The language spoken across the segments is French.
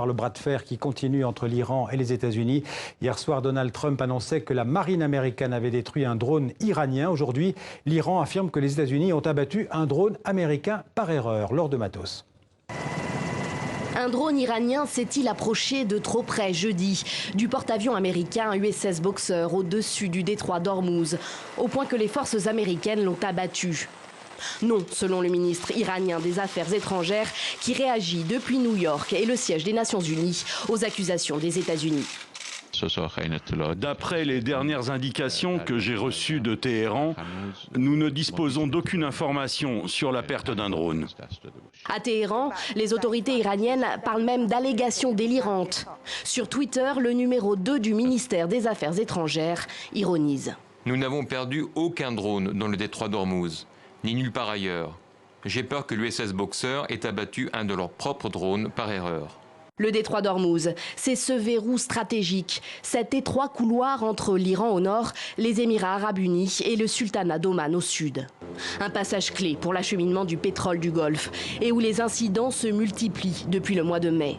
Par le bras de fer qui continue entre l'Iran et les États-Unis. Hier soir, Donald Trump annonçait que la marine américaine avait détruit un drone iranien. Aujourd'hui, l'Iran affirme que les États-Unis ont abattu un drone américain par erreur. Laure de Matos. Un drone iranien s'est-il approché de trop près jeudi du porte-avions américain USS Boxer au-dessus du détroit d'Ormuz, au point que les forces américaines l'ont abattu? Non, selon le ministre iranien des Affaires étrangères, qui réagit depuis New York et le siège des Nations Unies aux accusations des États-Unis. D'après les dernières indications que j'ai reçues de Téhéran, nous ne disposons d'aucune information sur la perte d'un drone. À Téhéran, les autorités iraniennes parlent même d'allégations délirantes. Sur Twitter, le numéro 2 du ministère des Affaires étrangères ironise. Nous n'avons perdu aucun drone dans le détroit d'Ormuz, ni nulle part ailleurs. J'ai peur que l'USS Boxer ait abattu un de leurs propres drones par erreur. Le détroit d'Ormuz, c'est ce verrou stratégique, cet étroit couloir entre l'Iran au nord, les Émirats arabes unis et le sultanat d'Oman au sud. Un passage clé pour l'acheminement du pétrole du Golfe et où les incidents se multiplient depuis le mois de mai.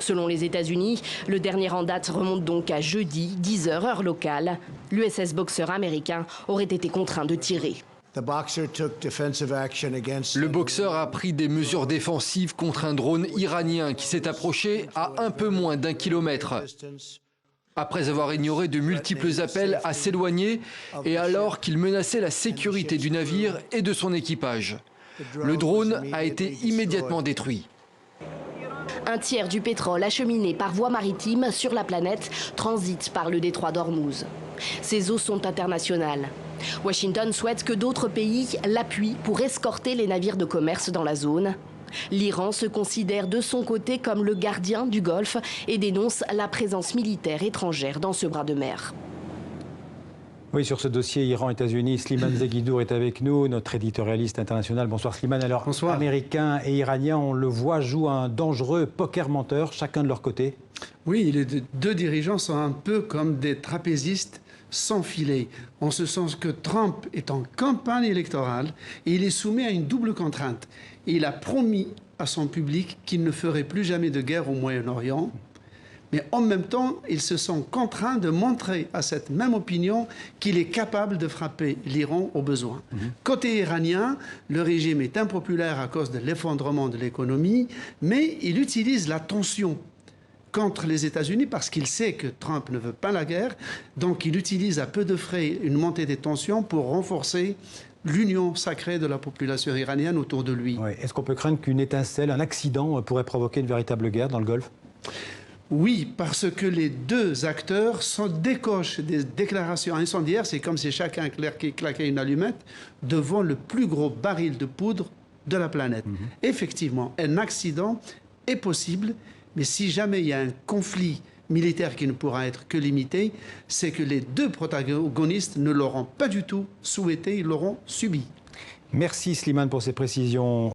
Selon les États-Unis, le dernier en date remonte donc à jeudi, 10h heure locale. L'USS Boxer américain aurait été contraint de tirer. Le Boxer a pris des mesures défensives contre un drone iranien qui s'est approché à un peu moins d'1 kilomètre. Après avoir ignoré de multiples appels à s'éloigner et alors qu'il menaçait la sécurité du navire et de son équipage. Le drone a été immédiatement détruit. Un tiers du pétrole acheminé par voie maritime sur la planète transite par le détroit d'Ormuz. Ces eaux sont internationales. Washington souhaite que d'autres pays l'appuient pour escorter les navires de commerce dans la zone. L'Iran se considère de son côté comme le gardien du Golfe et dénonce la présence militaire étrangère dans ce bras de mer. Oui, sur ce dossier Iran-États-Unis, Slimane Zeguidour est avec nous, notre éditorialiste international. Bonsoir Slimane. Alors, bonsoir. Américains et Iraniens, on le voit, jouent un dangereux poker menteur, chacun de leur côté. Oui, les deux dirigeants sont un peu comme des trapézistes sans filet, en ce sens que Trump est en campagne électorale et il est soumis à une double contrainte. Il a promis à son public qu'il ne ferait plus jamais de guerre au Moyen-Orient. Mais en même temps, il se sent contraint de montrer à cette même opinion qu'il est capable de frapper l'Iran au besoin. Côté iranien, le régime est impopulaire à cause de l'effondrement de l'économie, mais il utilise la tension contre les États-Unis parce qu'il sait que Trump ne veut pas la guerre. Donc il utilise à peu de frais une montée des tensions pour renforcer l'union sacrée de la population iranienne autour de lui. Ouais. Est-ce qu'on peut craindre qu'une étincelle, un accident pourrait provoquer une véritable guerre dans le Golfe ? Oui, parce que les deux acteurs décochent des déclarations incendiaires. C'est comme si chacun claquait une allumette devant le plus gros baril de poudre de la planète. Effectivement, un accident est possible, mais si jamais il y a un conflit militaire qui ne pourra être que limité, c'est que les deux protagonistes ne l'auront pas du tout souhaité, ils l'auront subi. Merci Slimane pour ces précisions.